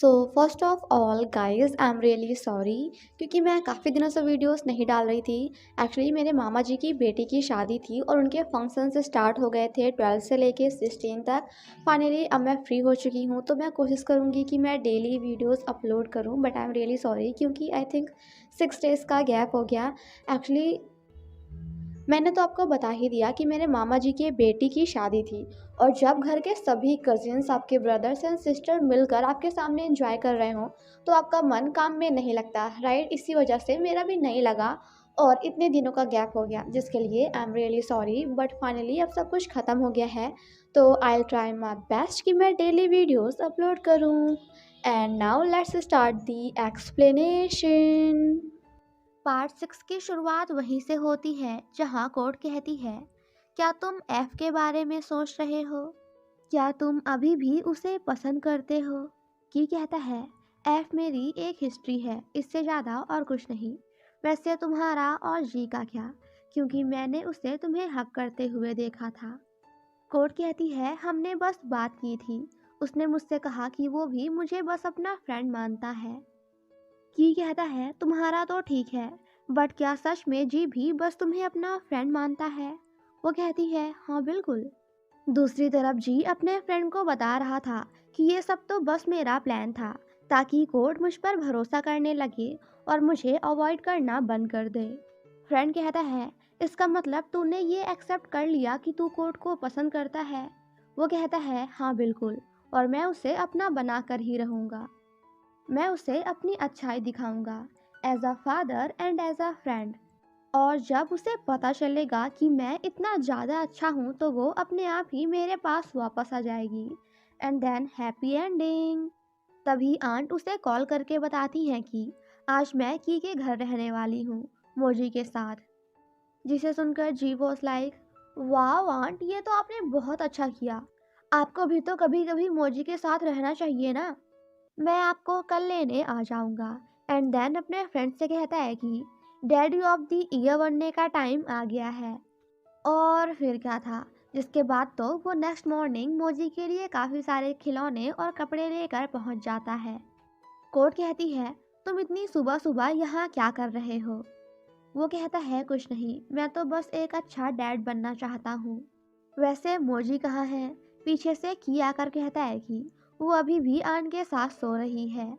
So first of all guys I am really sorry क्योंकि मैं काफ़ी दिनों से वीडियोस नहीं डाल रही थी। एक्चुअली मेरे मामा जी की बेटी की शादी थी और उनके फंक्शन से स्टार्ट हो गए थे 12 से लेके 16 तक। फाइनली अब मैं फ्री हो चुकी हूँ तो मैं कोशिश करूँगी कि मैं डेली वीडियोस अपलोड करूँ, but I am really sorry क्योंकि आई थिंक 6 डेज़ का गैप हो गया। एक्चुअली मैंने तो आपको बता ही दिया कि मेरे मामा जी के बेटी की शादी थी, और जब घर के सभी कजिन्स, आपके ब्रदर्स एंड सिस्टर मिलकर आपके सामने एंजॉय कर रहे हों तो आपका मन काम में नहीं लगता, राइट? इसी वजह से मेरा भी नहीं लगा और इतने दिनों का गैप हो गया, जिसके लिए I am really sorry. But finally अब सब कुछ ख़त्म हो गया है, तो I will try my best कि मैं डेली वीडियोस अपलोड करूँ। And now let's start the explanation. Part 6 की शुरुआत वहीं से होती है जहां कोर्ट कहती है, क्या तुम एफ के बारे में सोच रहे हो? क्या तुम अभी भी उसे पसंद करते हो? की कहता है, एफ मेरी एक हिस्ट्री है, इससे ज़्यादा और कुछ नहीं। वैसे तुम्हारा और जी का क्या, क्योंकि मैंने उसे तुम्हें हक करते हुए देखा था। कोर्ट कहती है, हमने बस बात की थी। उसने मुझसे कहा कि वो भी मुझे बस अपना फ्रेंड मानता है। की कहता है, तुम्हारा तो ठीक है, बट क्या सच में जी भी बस तुम्हें अपना फ्रेंड मानता है? वो कहती है, हाँ बिल्कुल। दूसरी तरफ जी अपने फ्रेंड को बता रहा था कि ये सब तो बस मेरा प्लान था, ताकि कोर्ट मुझ पर भरोसा करने लगे और मुझे अवॉइड करना बंद कर दे। फ्रेंड कहता है, इसका मतलब तूने ये एक्सेप्ट कर लिया कि तू कोर्ट को पसंद करता है? वो कहता है, हाँ बिल्कुल, और मैं उसे अपना बना कर ही रहूँगा। मैं उसे अपनी अच्छाई दिखाऊंगा, as a father and as a friend. और जब उसे पता चलेगा कि मैं इतना ज़्यादा अच्छा हूँ तो वो अपने आप ही मेरे पास वापस आ जाएगी। And than happy ending. तभी आंट उसे कॉल करके बताती हैं कि आज मैं की के घर रहने वाली हूँ, मोजी के साथ। जिसे सुनकर जी वॉज लाइक, वाह आंट, ये तो आपने बहुत अच्छा किया। आपको भी तो कभी कभी मोजी के साथ रहना चाहिए ना। मैं आपको कल लेने आ जाऊंगा। एंड देन अपने फ्रेंड से कहता है कि डैडी ऑफ द ईयर बनने का टाइम आ गया है। और फिर क्या था, जिसके बाद तो वो नेक्स्ट मॉर्निंग मोजी के लिए काफ़ी सारे खिलौने और कपड़े लेकर पहुंच जाता है। कोर्ट कहती है, तुम इतनी सुबह सुबह यहाँ क्या कर रहे हो? वो कहता है, कुछ नहीं, मैं तो बस एक अच्छा डैड बनना चाहता हूँ। वैसे मोजी कहाँ है? पीछे से की आकर कहता है कि वो अभी भी आंट के साथ सो रही है।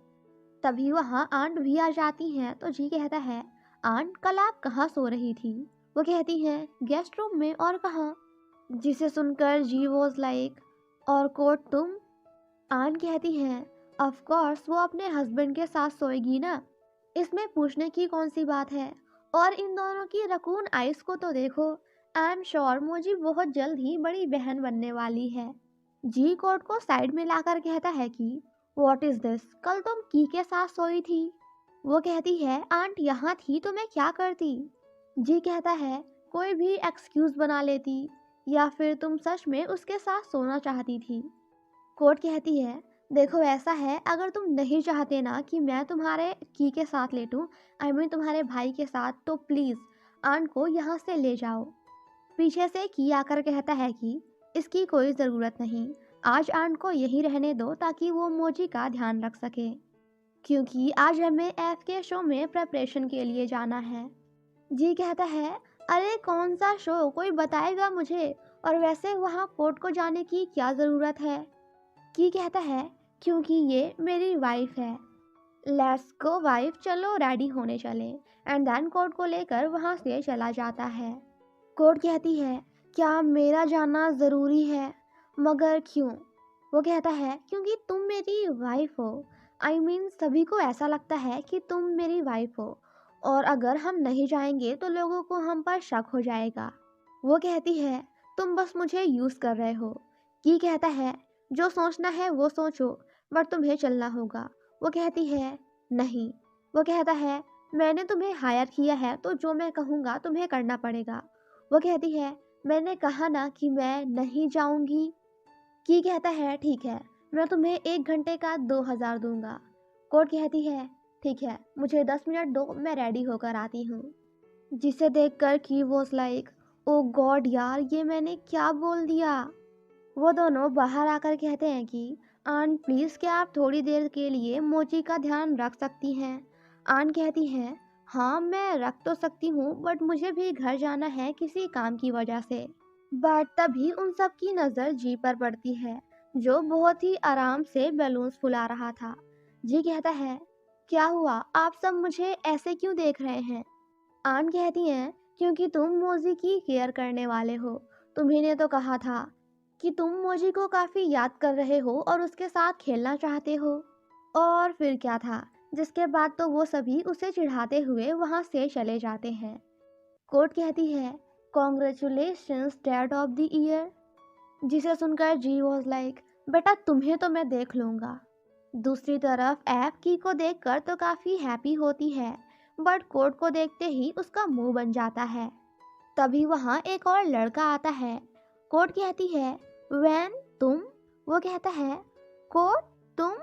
तभी वहाँ आंट भी आ जाती हैं तो जी कहता है, आंट कल आप कहाँ सो रही थी? वो कहती हैं, गेस्ट रूम में, और कहाँ? जिसे सुनकर जी वॉज लाइक, और कोर्ट तुम? आंट कहती हैं, ऑफ कोर्स वो अपने हस्बैंड के साथ सोएगी ना, इसमें पूछने की कौन सी बात है? और इन दोनों की रकून आइस को तो देखो। आई एम श्योर मोजी बहुत जल्द ही बड़ी बहन बनने वाली है। जी कोर्ट को साइड में लाकर कहता है कि व्हाट इज दिस, कल तुम की के साथ सोई थी? वो कहती है, आंट यहाँ थी तो मैं क्या करती? जी कहता है, कोई भी एक्सक्यूज बना लेती, या फिर तुम सच में उसके साथ सोना चाहती थी? कोर्ट कहती है, देखो ऐसा है, अगर तुम नहीं चाहते ना कि मैं तुम्हारे की के साथ लेटूं, आई मीन तुम्हारे भाई के साथ, तो प्लीज़ आंट को यहाँ से ले जाओ। पीछे से की आकर कहता है कि इसकी कोई ज़रूरत नहीं, आज आंट को यहीं रहने दो ताकि वो मोजी का ध्यान रख सके, क्योंकि आज हमें एफ के शो में प्रेपरेशन के लिए जाना है। जी कहता है, अरे कौन सा शो, कोई बताएगा मुझे? और वैसे वहाँ कोर्ट को जाने की क्या ज़रूरत है? की कहता है, क्योंकि ये मेरी वाइफ है। लेट्स गो वाइफ, चलो रेडी होने चले। एंड देन कोर्ट को लेकर वहाँ से चला जाता है। कोर्ट कहती है, क्या मेरा जाना ज़रूरी है? मगर क्यों? वो कहता है, क्योंकि तुम मेरी वाइफ हो। आई मीन सभी को ऐसा लगता है कि तुम मेरी वाइफ हो, और अगर हम नहीं जाएंगे तो लोगों को हम पर शक हो जाएगा। वो कहती है, तुम बस मुझे यूज़ कर रहे हो। की कहता है, जो सोचना है वो सोचो, बट तुम्हें चलना होगा। वो कहती है, नहीं। वो कहता है, मैंने तुम्हें हायर किया है तो जो मैं कहूँगा तुम्हें करना पड़ेगा। वो कहती है, मैंने कहा ना कि मैं नहीं जाऊंगी। की कहता है, ठीक है, मैं तुम्हें 1 घंटे का 2,000 दूंगा। कोर्ट कहती है, ठीक है, मुझे 10 मिनट दो, मैं रेडी होकर आती हूँ। जिसे देखकर की वॉज लाइक, ओ गॉड यार, ये मैंने क्या बोल दिया? वो दोनों बाहर आकर कहते हैं कि आन प्लीज़ क्या आप थोड़ी देर के लिए मोची का ध्यान रख सकती हैं? आन कहती है, हाँ मैं रख तो सकती हूँ बट मुझे भी घर जाना है किसी काम की वजह से। बट तभी उन सब की नज़र जी पर पड़ती है, जो बहुत ही आराम से बैलून्स फुला रहा था। जी कहता है, क्या हुआ, आप सब मुझे ऐसे क्यों देख रहे हैं? आन कहती हैं, क्योंकि तुम मोजी की केयर करने वाले हो। तुम्ही ने तो कहा था कि तुम मोजी को काफ़ी याद कर रहे हो और उसके साथ खेलना चाहते हो। और फिर क्या था, जिसके बाद तो वो सभी उसे चिढ़ाते हुए वहाँ से चले जाते हैं। कोर्ट कहती है, congratulations dad of the year. जिसे सुनकर जी वॉज लाइक, बेटा तुम्हें तो मैं देख लूँगा। दूसरी तरफ ऐप की को देखकर तो काफ़ी हैप्पी होती है, बट कोर्ट को देखते ही उसका मुंह बन जाता है। तभी वहाँ एक और लड़का आता है। कोर्ट कहती है, वैन तुम? वो कहता है, कोर्ट तुम?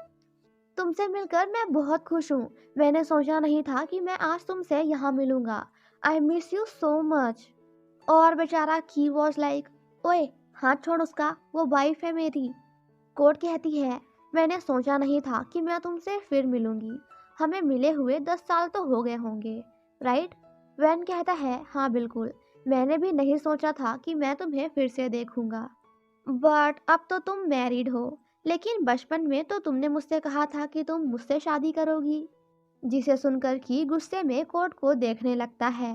तुमसे मिलकर मैं बहुत खुश हूँ। मैंने सोचा नहीं था कि मैं आज तुमसे यहाँ मिलूँगा। I miss you so much. और बेचारा की वॉज लाइक, ओए हाथ छोड़ उसका, वो वाइफ है मेरी। कोर्ट कहती है, मैंने सोचा नहीं था कि मैं तुमसे फिर मिलूंगी। हमें मिले हुए 10 साल तो हो गए होंगे, राइट? वैन कहता है, हाँ बिल्कुल, मैंने भी नहीं सोचा था कि मैं तुम्हें फिर से देखूंगा। बट अब तो तुम मैरिड हो, लेकिन बचपन में तो तुमने मुझसे कहा था कि तुम मुझसे शादी करोगी। जिसे सुनकर की गुस्से में कोर्ट को देखने लगता है।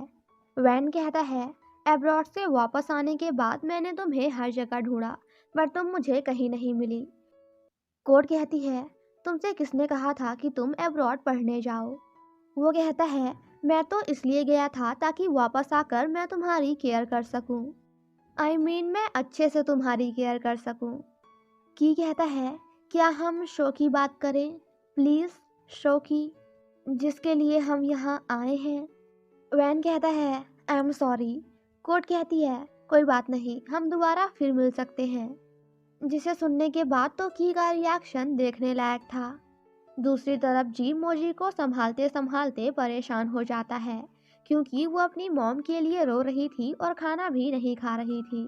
वैन कहता है, अब्रॉड से वापस आने के बाद मैंने तुम्हें हर जगह ढूंढा, पर तुम मुझे कहीं नहीं मिली। कोर्ट कहती है, तुमसे किसने कहा था कि तुम अब्रॉड पढ़ने जाओ? वो कहता है, मैं तो इसलिए गया था ताकि वापस आकर मैं तुम्हारी केयर कर सकूं। मैं अच्छे से तुम्हारी केयर कर सकूं। की कहता है, क्या हम शो की बात करें प्लीज़? शो की, जिसके लिए हम यहाँ आए हैं। वैन कहता है, आई एम सॉरी। कोर्ट कहती है, कोई बात नहीं, हम दोबारा फिर मिल सकते हैं। जिसे सुनने के बाद तो की का रिएक्शन देखने लायक था। दूसरी तरफ जी मोजी को संभालते संभालते परेशान हो जाता है, क्योंकि वो अपनी मॉम के लिए रो रही थी और खाना भी नहीं खा रही थी।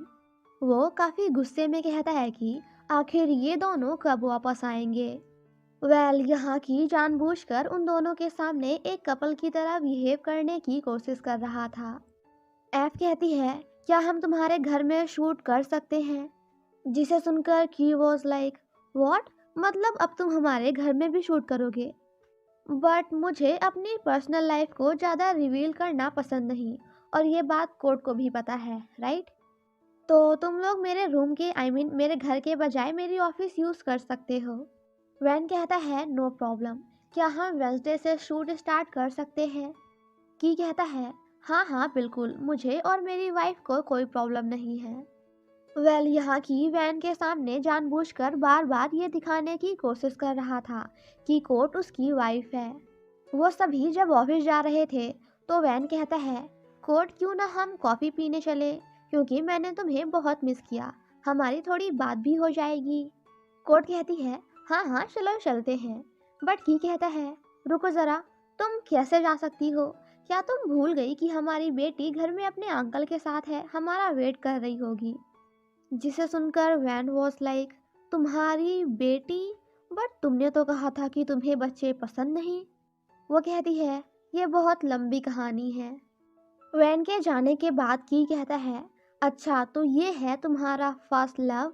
वो काफ़ी गुस्से में कहता है कि आखिर ये दोनों कब वापस आएंगे। यहाँ की जानबूझकर उन दोनों के सामने एक कपल की तरह बिहेव करने की कोशिश कर रहा था। एफ कहती है, क्या हम तुम्हारे घर में शूट कर सकते हैं? जिसे सुनकर की वॉज लाइक, व्हाट? मतलब अब तुम हमारे घर में भी शूट करोगे? बट मुझे अपनी पर्सनल लाइफ को ज़्यादा रिवील करना पसंद नहीं, और ये बात कोर्ट को भी पता है, राइट? तो तुम लोग मेरे रूम के मेरे घर के बजाय मेरी ऑफिस यूज़ कर सकते हो। वैन कहता है, नो प्रॉब्लम, क्या हम वेंसडे से शूट स्टार्ट कर सकते हैं? की कहता है, हाँ हाँ बिल्कुल, मुझे और मेरी वाइफ को कोई प्रॉब्लम नहीं है। यहाँ की वैन के सामने जानबूझकर बार बार ये दिखाने की कोशिश कर रहा था कि कोर्ट उसकी वाइफ है। वो सभी जब ऑफिस जा रहे थे तो वैन कहता है, कोर्ट क्यों ना हम कॉफ़ी पीने चले, क्योंकि मैंने तुम्हें बहुत मिस किया, हमारी थोड़ी बात भी हो जाएगी। कोर्ट कहती है, हाँ हाँ चलो चलते हैं। बट की कहता है, रुको ज़रा, तुम कैसे जा सकती हो? क्या तुम भूल गई कि हमारी बेटी घर में अपने अंकल के साथ है, हमारा वेट कर रही होगी? जिसे सुनकर वैन वॉज लाइक, तुम्हारी बेटी? बट तुमने तो कहा था कि तुम्हें बच्चे पसंद नहीं। वो कहती है, ये बहुत लंबी कहानी है। वैन के जाने के बाद की कहता है, अच्छा तो ये है तुम्हारा फर्स्ट लव?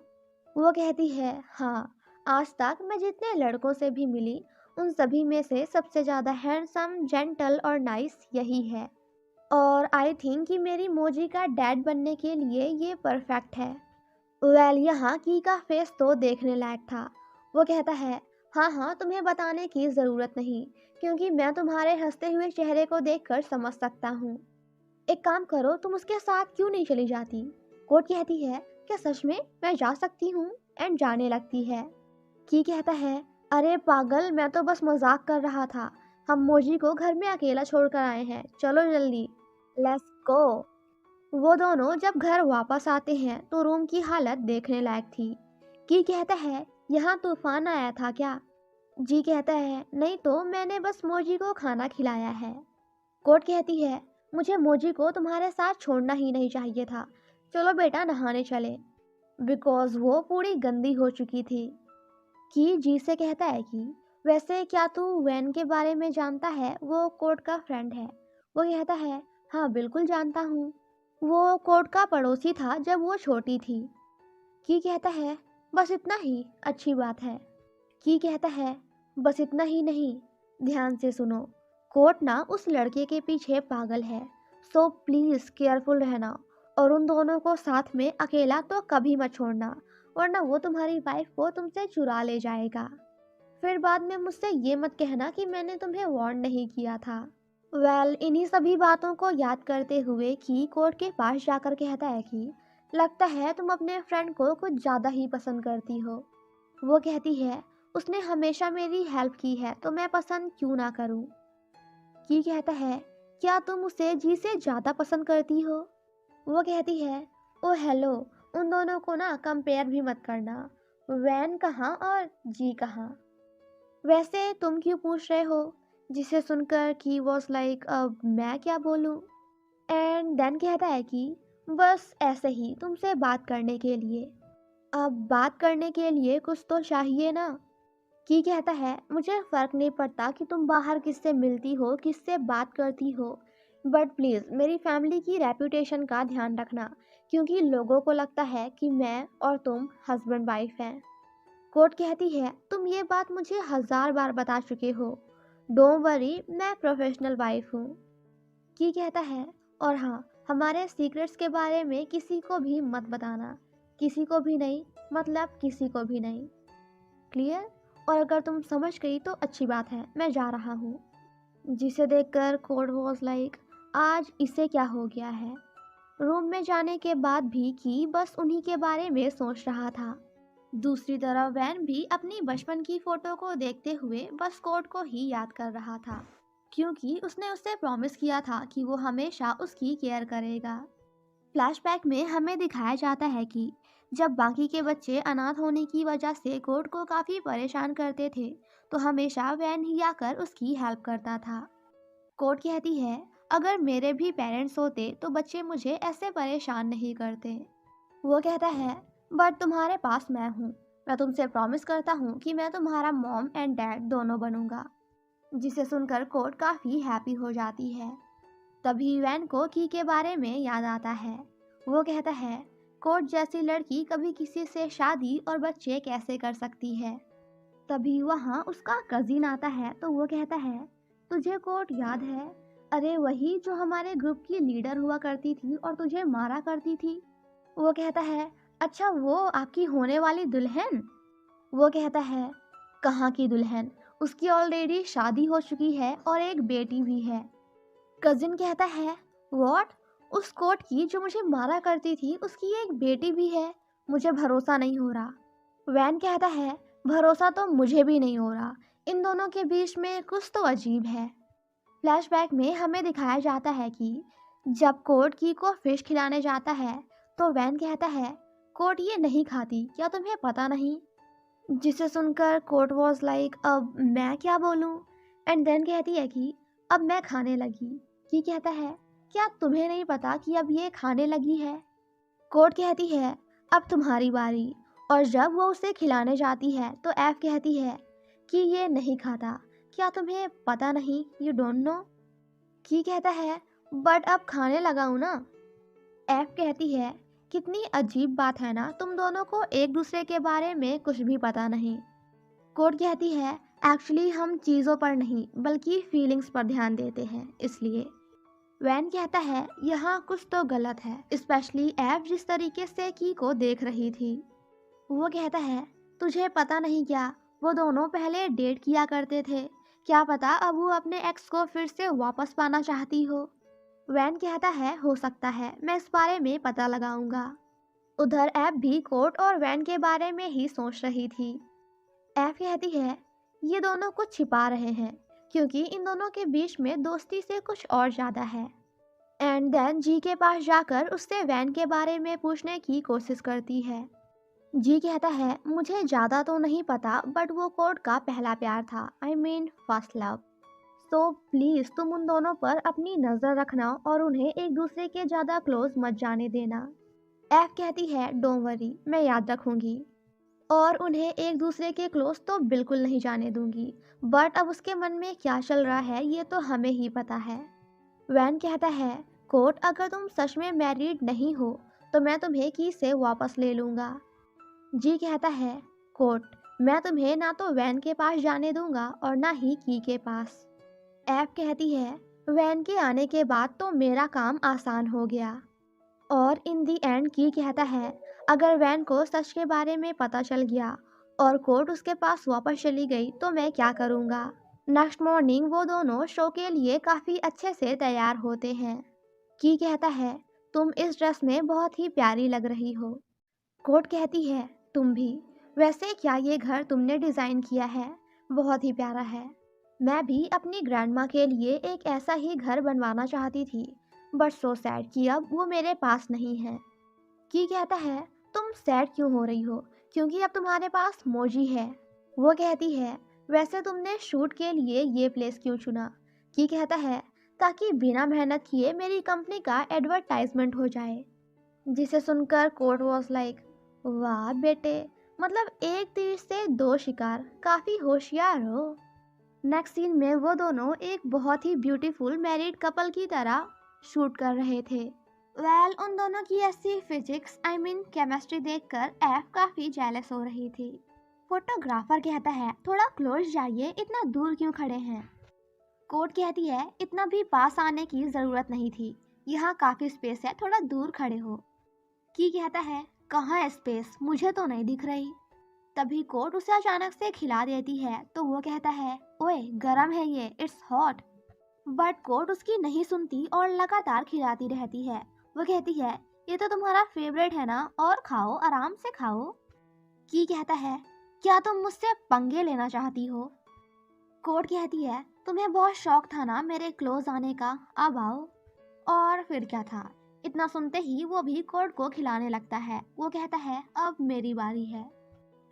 वो कहती है, हाँ, आज तक मैं जितने लड़कों से भी मिली उन सभी में से सबसे ज़्यादा हैंडसम, जेंटल और नाइस यही है। और आई थिंक कि मेरी मोजी का डैड बनने के लिए ये परफेक्ट है। यहाँ की का फेस तो देखने लायक था। वो कहता है, हाँ हाँ तुम्हें बताने की ज़रूरत नहीं, क्योंकि मैं तुम्हारे हंसते हुए चेहरे को देखकर समझ सकता हूँ। एक काम करो, तुम उसके साथ क्यों नहीं चली जाती? कोर्ट कहती है, क्या सच में मैं जा सकती हूँ? एंड जाने लगती है। की कहता है, अरे पागल, मैं तो बस मजाक कर रहा था, हम मोजी को घर में अकेला छोड़कर आए हैं, चलो जल्दी, लेट्स गो। वो दोनों जब घर वापस आते हैं तो रूम की हालत देखने लायक थी। की कहता है, यहाँ तूफान आया था क्या? जी कहता है, नहीं तो मैंने बस मोजी को खाना खिलाया है। कोर्ट कहती है, मुझे मोजी को तुम्हारे साथ छोड़ना ही नहीं चाहिए था, चलो बेटा नहाने चले, बिकॉज वो पूरी गंदी हो चुकी थी। कि जी से कहता है कि वैसे क्या तू वैन के बारे में जानता है, वो कोर्ट का फ्रेंड है। वो कहता है हाँ बिल्कुल जानता हूँ, वो कोर्ट का पड़ोसी था जब वो छोटी थी। की कहता है बस इतना ही, अच्छी बात है। की कहता है बस इतना ही नहीं, ध्यान से सुनो, कोर्ट ना उस लड़के के पीछे पागल है, सो प्लीज केयरफुल रहना, और उन दोनों को साथ में अकेला तो कभी मत छोड़ना, वरना वो तुम्हारी वाइफ को तुमसे चुरा ले जाएगा। फिर बाद में मुझसे ये मत कहना कि मैंने तुम्हें वार्न नहीं किया था। इन्हीं सभी बातों को याद करते हुए की कोर्ट के पास जाकर कहता है कि लगता है तुम अपने फ्रेंड को कुछ ज़्यादा ही पसंद करती हो। वो कहती है उसने हमेशा मेरी हेल्प की है तो मैं पसंद क्यों ना करूं। की कहता है क्या तुम उसे जी से ज़्यादा पसंद करती हो। वो कहती है ओ हेलो, उन दोनों को ना कंपेयर भी मत करना, वैन कहाँ और जी कहाँ। वैसे तुम क्यों पूछ रहे हो। जिसे सुनकर की वॉज लाइक अब मैं क्या बोलूं। एंड देन कहता है कि बस ऐसे ही तुमसे बात करने के लिए। अब बात करने के लिए कुछ तो चाहिए ना। की कहता है मुझे फ़र्क नहीं पड़ता कि तुम बाहर किससे मिलती हो, किससे बात करती हो, बट प्लीज़ मेरी फैमिली की रेपुटेशन का ध्यान रखना, क्योंकि लोगों को लगता है कि मैं और तुम हस्बैंड वाइफ हैं। कोर्ट कहती है तुम ये बात मुझे 1000 बार बता चुके हो, डोंट वरी मैं प्रोफेशनल वाइफ हूँ। की कहता है और हाँ, हमारे सीक्रेट्स के बारे में किसी को भी मत बताना, किसी को भी नहीं, मतलब किसी को भी नहीं, क्लियर। और अगर तुम समझ गई तो अच्छी बात है, मैं जा रहा हूँ। जिसे देखकर कोड वॉज लाइक आज इसे क्या हो गया है। रूम में जाने के बाद भी की बस उन्हीं के बारे में सोच रहा था। दूसरी तरफ वैन भी अपनी बचपन की फोटो को देखते हुए बस कोड को ही याद कर रहा था, क्योंकि उसने उससे प्रॉमिस किया था कि वो हमेशा उसकी केयर करेगा। फ्लैशबैक में हमें दिखाया जाता है कि जब बाकी के बच्चे अनाथ होने की वजह से कोड को काफ़ी परेशान करते थे, तो हमेशा वैन ही आकर उसकी हेल्प करता था। कोड कहती है अगर मेरे भी पेरेंट्स होते तो बच्चे मुझे ऐसे परेशान नहीं करते। वो कहता है बट तुम्हारे पास मैं हूँ, मैं तुमसे प्रॉमिस करता हूँ कि मैं तुम्हारा मॉम एंड डैड दोनों बनूंगा। जिसे सुनकर कोड काफ़ी हैप्पी हो जाती है। तभी वैन को की के बारे में याद आता है। वो कहता है कोड जैसी लड़की कभी किसी से शादी और बच्चे कैसे कर सकती है। तभी वहाँ उसका कजिन आता है तो वो कहता है तुझे कोड याद है, अरे वही जो हमारे ग्रुप की लीडर हुआ करती थी और तुझे मारा करती थी। वो कहता है अच्छा वो आपकी होने वाली दुल्हन। वो कहता है कहाँ की दुल्हन, उसकी ऑलरेडी शादी हो चुकी है और एक बेटी भी है। कजिन कहता है व्हाट, उस कोर्ट की जो मुझे मारा करती थी उसकी एक बेटी भी है, मुझे भरोसा नहीं हो रहा। वैन कहता है भरोसा तो मुझे भी नहीं हो रहा, इन दोनों के बीच में कुछ तो अजीब है। फ्लैशबैक में हमें दिखाया जाता है कि जब कोर्ट की को फिश खिलाने जाता है तो वैन कहता है कोर्ट ये नहीं खाती, क्या तुम्हें पता नहीं। जिसे सुनकर कोर्ट वॉज लाइक अब मैं क्या बोलूँ। एंड देन कहती है कि अब मैं खाने लगी। की कहता है क्या तुम्हें नहीं पता कि अब ये खाने लगी है। कोर्ट कहती है अब तुम्हारी बारी। और जब वो उसे खिलाने जाती है तो एफ कहती है कि ये नहीं खाता, क्या तुम्हें पता नहीं, यू डोंट नो। की कहता है बट अब खाने लगा हूँ ना। एफ कहती है कितनी अजीब बात है ना, तुम दोनों को एक दूसरे के बारे में कुछ भी पता नहीं। कोड कहती है एक्चुअली हम चीज़ों पर नहीं बल्कि फीलिंग्स पर ध्यान देते हैं, इसलिए। वैन कहता है यहाँ कुछ तो गलत है, स्पेशली एफ जिस तरीके से की को देख रही थी। वो कहता है तुझे पता नहीं क्या, वो दोनों पहले डेट किया करते थे, क्या पता अब वो अपने एक्स को फिर से वापस पाना चाहती हो। वैन कहता है हो सकता है, मैं इस बारे में पता लगाऊंगा। उधर एफ भी कोर्ट और वैन के बारे में ही सोच रही थी। एफ कहती है ये दोनों कुछ छिपा रहे हैं, क्योंकि इन दोनों के बीच में दोस्ती से कुछ और ज़्यादा है। एंड देन जी के पास जाकर उससे वैन के बारे में पूछने की कोशिश करती है। जी कहता है मुझे ज़्यादा तो नहीं पता बट वो कोर्ट का पहला प्यार था, I mean first love, so please तुम उन दोनों पर अपनी नज़र रखना और उन्हें एक दूसरे के ज़्यादा क्लोज मत जाने देना। एफ कहती है डोंट वरी, मैं याद रखूंगी। और उन्हें एक दूसरे के क्लोज तो बिल्कुल नहीं जाने दूंगी। बट अब उसके मन में क्या चल रहा है ये तो हमें ही पता है। वैन कहता है, कोर्ट अगर तुम सच में मैरिड नहीं हो तो मैं तुम्हें की से वापस ले लूँगा। जी कहता है, कोर्ट मैं तुम्हें ना तो वैन के पास जाने दूंगा और ना ही की के पास। ऐप कहती है, वैन के आने के बाद तो मेरा काम आसान हो गया। और इन दी एंड की कहता है, अगर वैन को सच के बारे में पता चल गया और कोर्ट उसके पास वापस चली गई तो मैं क्या करूँगा। नेक्स्ट मॉर्निंग वो दोनों शो के लिए काफ़ी अच्छे से तैयार होते हैं। की कहता है, तुम इस ड्रेस में बहुत ही प्यारी लग रही हो। कोर्ट कहती है, तुम भी। वैसे क्या ये घर तुमने डिज़ाइन किया है? बहुत ही प्यारा है। मैं भी अपनी ग्रैंडमा के लिए एक ऐसा ही घर बनवाना चाहती थी, बट सो सैड कि अब वो मेरे पास नहीं है। की कहता है, तुम सैड क्यों हो रही हो? क्योंकि अब तुम्हारे पास मोजी है। वो कहती है, वैसे तुमने शूट के लिए ये प्लेस क्यों चुना? की कहता है, ताकि बिना मेहनत किए मेरी कंपनी का एडवर्टाइजमेंट हो जाए। जिसे सुनकर कोर्ट वॉज लाइक, वाह बेटे, मतलब एक तीर से दो शिकार, काफ़ी होशियार हो। नेक्स्ट सीन में वो दोनों एक बहुत ही ब्यूटीफुल मैरिड कपल की तरह शूट कर रहे थे। उन दोनों की ऐसी फिजिक्स आई मीन केमिस्ट्री देखकर एफ काफ़ी जेलस हो रही थी। फोटोग्राफर कहता है, थोड़ा क्लोज जाइए, इतना दूर क्यों खड़े हैं। कोर्ट कहती है, इतना भी पास आने की ज़रूरत नहीं थी, यहाँ काफ़ी स्पेस है, थोड़ा दूर खड़े हो। की कहता है, कहाँ है स्पेस, मुझे तो नहीं दिख रही। तभी कोर्ट उसे अचानक से खिला देती है तो वो कहता है, ओए गरम है ये, इट्स हॉट। बट कोर्ट उसकी नहीं सुनती और लगातार खिलाती रहती है। वो कहती है, ये तो तुम्हारा फेवरेट है ना, और खाओ, आराम से खाओ। की कहता है, क्या तुम मुझसे पंगे लेना चाहती हो? कोर्ट कहती है, तुम्हें बहुत शौक था ना मेरे क्लोज आने का, अब आओ। और फिर क्या था, इतना सुनते ही वो भी कोर्ट को खिलाने लगता है। वो कहता है, अब मेरी बारी है।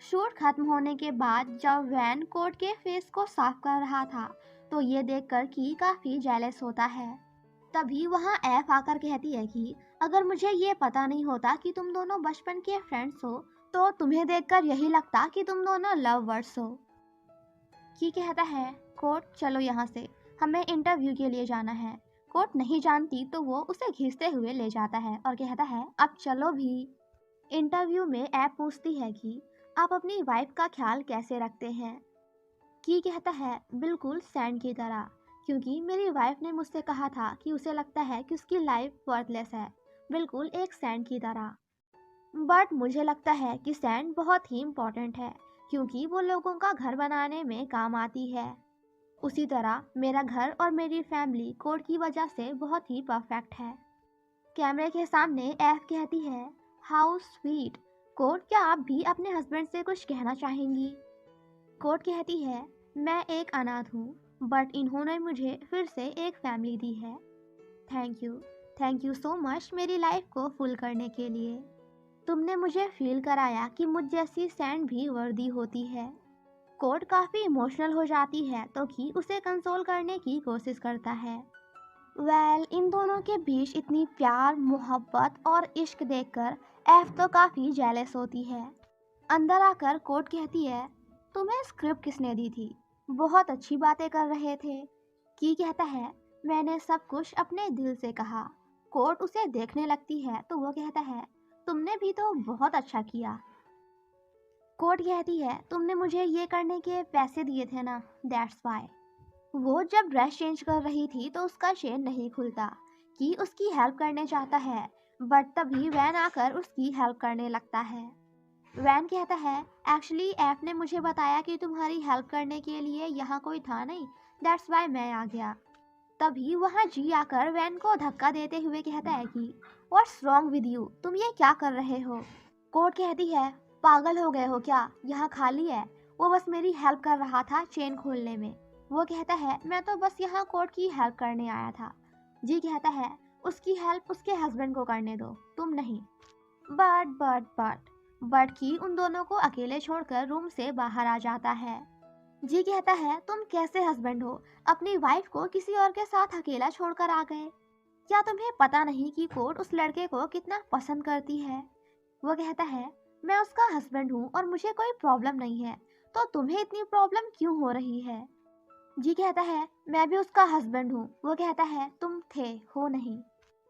शूट खत्म होने के बाद जब वैन कोर्ट के फेस को साफ कर रहा था तो ये देखकर कि काफी जेलस होता है। तभी वहाँ एफ आकर कहती है कि अगर मुझे ये पता नहीं होता कि तुम दोनों बचपन के फ्रेंड्स हो तो तुम्हें देखकर यही लगता कि तुम दोनों लव बर्ड्स हो। की कहता है, कोर्ट चलो यहाँ से, हमें इंटरव्यू के लिए जाना है। कोर्ट नहीं जानती तो वो उसे खींचते हुए ले जाता है और कहता है, अब चलो भी। इंटरव्यू में ऐप पूछती है कि आप अपनी वाइफ का ख्याल कैसे रखते हैं। की कहता है, बिल्कुल सैंड की तरह, क्योंकि मेरी वाइफ ने मुझसे कहा था कि उसे लगता है कि उसकी लाइफ वर्थलेस है, बिल्कुल एक सैंड की तरह। बट मुझे लगता है कि सैंड बहुत ही इम्पोर्टेंट है क्योंकि वो लोगों का घर बनाने में काम आती है। उसी तरह मेरा घर और मेरी फैमिली कोड की वजह से बहुत ही परफेक्ट है। कैमरे के सामने एफ कहती है, हाउ स्वीट। कोड, क्या आप भी अपने हस्बैंड से कुछ कहना चाहेंगी? कोड कहती है, मैं एक अनाथ हूँ बट इन्होंने मुझे फिर से एक फैमिली दी है। थैंक यू सो मच मेरी लाइफ को फुल करने के लिए। तुमने मुझे फील कराया कि मुझ जैसी सैंड भी वर्दी होती है। कोड काफ़ी इमोशनल हो जाती है तो कि उसे कंसोल करने की कोशिश करता है। इन दोनों के बीच इतनी प्यार, मोहब्बत और इश्क देखकर एफ तो काफ़ी जेलस होती है। अंदर आकर कोड कहती है, तुम्हें स्क्रिप्ट किसने दी थी? बहुत अच्छी बातें कर रहे थे। की कहता है, मैंने सब कुछ अपने दिल से कहा। कोड उसे देखने लगती है तो वो कहता है, तुमने भी तो बहुत अच्छा किया। कोड कहती है, तुमने मुझे ये करने के पैसे दिए थे ना, दैट्स वाई। वो जब ड्रेस चेंज कर रही थी तो उसका चेन नहीं खुलता। कि उसकी हेल्प करने चाहता है बट तभी वैन आकर उसकी हेल्प करने लगता है। वैन कहता है, एक्चुअली ऐप ने मुझे बताया कि तुम्हारी हेल्प करने के लिए यहाँ कोई था नहीं, दैट्स वाई मैं आ गया। तभी वहाँ जी आकर वैन को धक्का देते हुए कहता है कि व्हाट्स रॉन्ग विद यू, तुम ये क्या कर रहे हो? कोर्ट कहती है, पागल हो गए हो क्या, यहाँ खाली है। वो बस मेरी हेल्प कर रहा था चेन खोलने में। वो कहता है, मैं तो बस यहाँ कोर्ट की हेल्प करने आया था। जी कहता है, उसकी हेल्प उसके हस्बैंड को करने दो, तुम नहीं। बट की उन दोनों को अकेले छोड़कर रूम से बाहर आ जाता है। जी कहता है, तुम कैसे हस्बैंड हो, अपनी वाइफ को किसी और के साथ अकेला छोड़कर आ गए? क्या तुम्हें पता नहीं कि कोर्ट उस लड़के को कितना पसंद करती है? वो कहता है, मैं उसका हस्बैंड हूँ और मुझे कोई प्रॉब्लम नहीं है, तो तुम्हें इतनी प्रॉब्लम क्यों हो रही है? जी कहता है, मैं भी उसका हस्बैंड हूँ। वो कहता है, तुम थे, हो नहीं?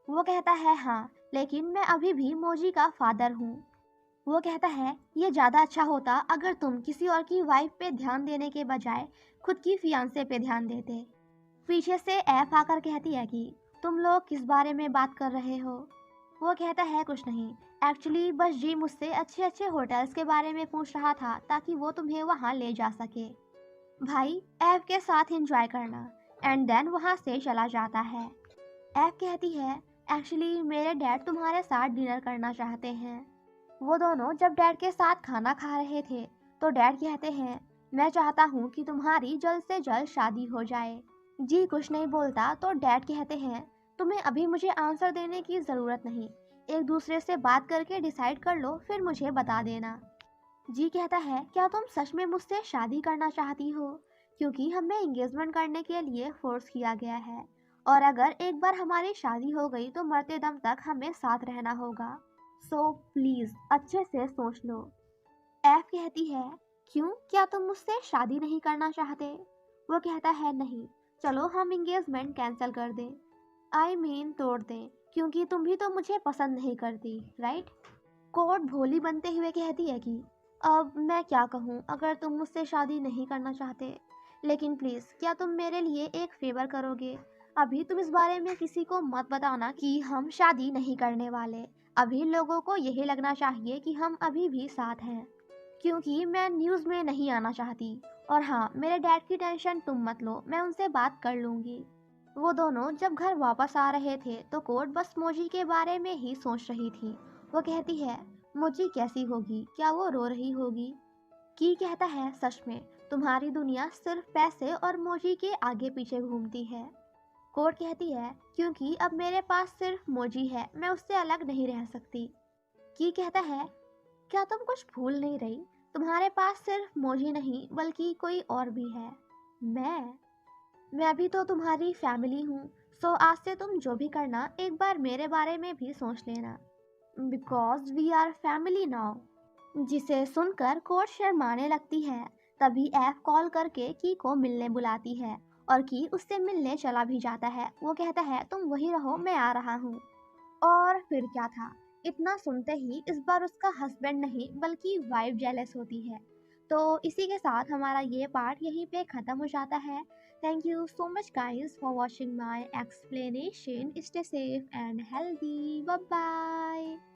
वो कहता है, हाँ, लेकिन मैं अभी भी मोजी का फादर हूँ। वो कहता है, ये ज़्यादा अच्छा होता अगर तुम किसी और की वाइफ पे ध्यान देने के बजाय खुद की फियांसे पे ध्यान देते। पीछे से ऐफ आकर कहती है कि तुम लोग किस बारे में बात कर रहे हो? वो कहता है, कुछ नहीं, एक्चुअली बस जी मुझसे अच्छे अच्छे होटल्स के बारे में पूछ रहा था ताकि वो तुम्हें वहाँ ले जा सके। भाई, ऐफ के साथ एंजॉय करना। एंड देन वहाँ से चला जाता है। ऐफ कहती है, एक्चुअली मेरे डैड तुम्हारे साथ डिनर करना चाहते हैं। वो दोनों जब डैड के साथ खाना खा रहे थे तो डैड कहते हैं, मैं चाहता हूँ कि तुम्हारी जल्द से जल्द शादी हो जाए। जी कुछ नहीं बोलता तो डैड कहते हैं, तुम्हें अभी मुझे आंसर देने की ज़रूरत नहीं, एक दूसरे से बात करके डिसाइड कर लो फिर मुझे बता देना। जी कहता है, क्या तुम सच में मुझसे शादी करना चाहती हो? क्योंकि हमें एंगेजमेंट करने के लिए फोर्स किया गया है, और अगर एक बार हमारी शादी हो गई तो मरते दम तक हमें साथ रहना होगा। सो प्लीज अच्छे से सोच लो। एफ कहती है, क्यों, क्या तुम मुझसे शादी नहीं करना चाहते? वो कहता है, नहीं, चलो हम एंगेजमेंट कैंसिल कर दें। आई मीन तोड़ दें, क्योंकि तुम भी तो मुझे पसंद नहीं करती, राइट? कोर्ट भोली बनते हुए कहती है कि अब मैं क्या कहूँ अगर तुम मुझसे शादी नहीं करना चाहते, लेकिन प्लीज़ क्या तुम मेरे लिए एक फेवर करोगे? अभी तुम इस बारे में किसी को मत बताना कि हम शादी नहीं करने वाले। अभी लोगों को यही लगना चाहिए कि हम अभी भी साथ हैं, क्योंकि मैं न्यूज़ में नहीं आना चाहती। और हाँ, मेरे डैड की टेंशन तुम मत लो, मैं उनसे बात कर लूँगी। वो दोनों जब घर वापस आ रहे थे तो कोर्ट बस मोजी के बारे में ही सोच रही थी। वो कहती है, मोजी कैसी होगी, क्या वो रो रही होगी? की कहता है, सच में तुम्हारी दुनिया सिर्फ पैसे और मोजी के आगे पीछे घूमती है। कोर्ट कहती है, क्योंकि अब मेरे पास सिर्फ मोजी है, मैं उससे अलग नहीं रह सकती। की कहता है, क्या तुम कुछ भूल नहीं रही? तुम्हारे पास सिर्फ मोजी नहीं बल्कि कोई और भी है, मैं भी तो तुम्हारी फैमिली हूँ। सो आज से तुम जो भी करना एक बार मेरे बारे में भी सोच लेना, because we are family now. जिसे सुनकर कोर्ट शर्माने लगती है। तभी एफ कॉल करके की को मिलने बुलाती है और की उससे मिलने चला भी जाता है। वो कहता है, तुम वही रहो, मैं आ रहा हूँ। और फिर क्या था, इतना सुनते ही इस बार उसका हस्बैंड नहीं बल्कि वाइफ जेलस होती है। तो इसी के साथ हमारा ये पार्ट यहीं पे ख़त्म हो जाता है। Thank you so much guys for watching my explanation. Stay safe and healthy, bye bye.